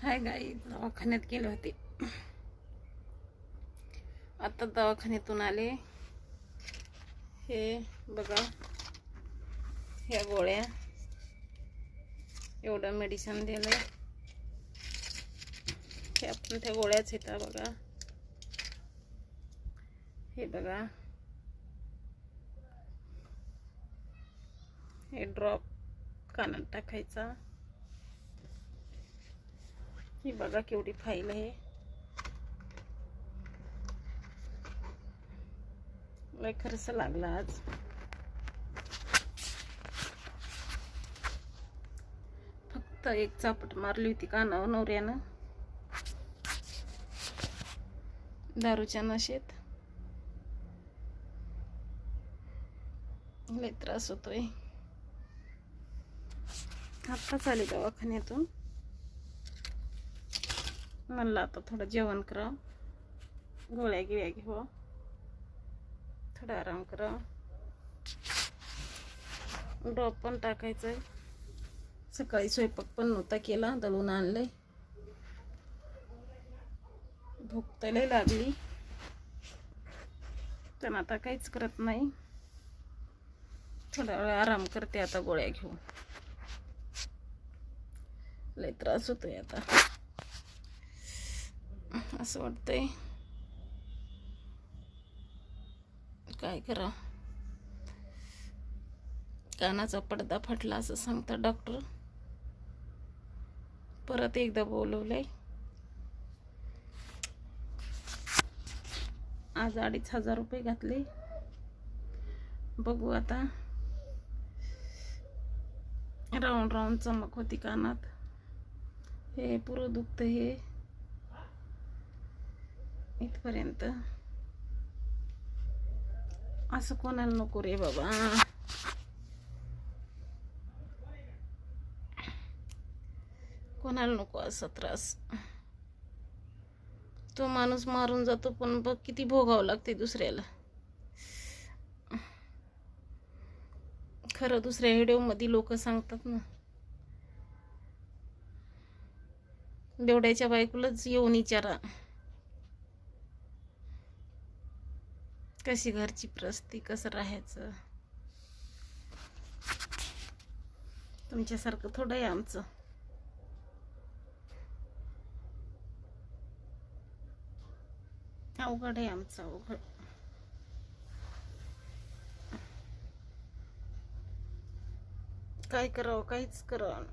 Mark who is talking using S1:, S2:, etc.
S1: हाय गाई, दवाखान्यात गेले होते. आता दवाखान्यातून आले. हे बघा, ह्या गोळ्या, एवढं मेडिसिन दिलं. हे आपण त्या गोळ्याच येतात बघा. हे बघा, हे ड्रॉप कानात टाकायचा. ही बघा केवढी फाईल आहे. लय खर्च लागला आज. फक्त एक चापट मारली होती कानावर नवऱ्यानं, दारूच्या नशेत. लय त्रास होतोय. आत्ताच आले दवाखान्यातून. म्हणलं आता थोडं जेवण करा, गोळ्या गिळ्या घेऊ, थोडा आराम करा. ड्रॉप पण टाकायचंय. सकाळी स्वयंपाक पण नव्हता केला, दळून आणलंय. भूक तर लय लागली, पण आता काहीच करत नाही. थोडा वेळ आराम करते, आता गोळ्या घेऊ. लय त्रास होतोय आता. असं वाटतंय काय करा. कानाचा पडदा फाटला असं सांगतात डॉक्टर. परत एकदा बोलवलंय. आज 2,500 रुपये घातले. बघू आता. राऊंड राऊंड चमक होती कानात. हे पुरं दुखत, हे इथपर्यंत. असं कोणाला नको रे बाबा. कोणाला नको असा त्रास. तो माणूस मारून जातो, पण बघ किती भोगावं लागते दुसऱ्याला. खरं दुसऱ्या व्हिडिओ मध्ये लोक सांगतात ना, बेवड्याच्या बायकोलाच येऊन विचारा कशी घरची परिस्थिती, कसं राहायचं. तुमच्यासारखं थोडं आहे आमचं. अवघड आहे आमचं, अवघड. काय करावं, काहीच करावं.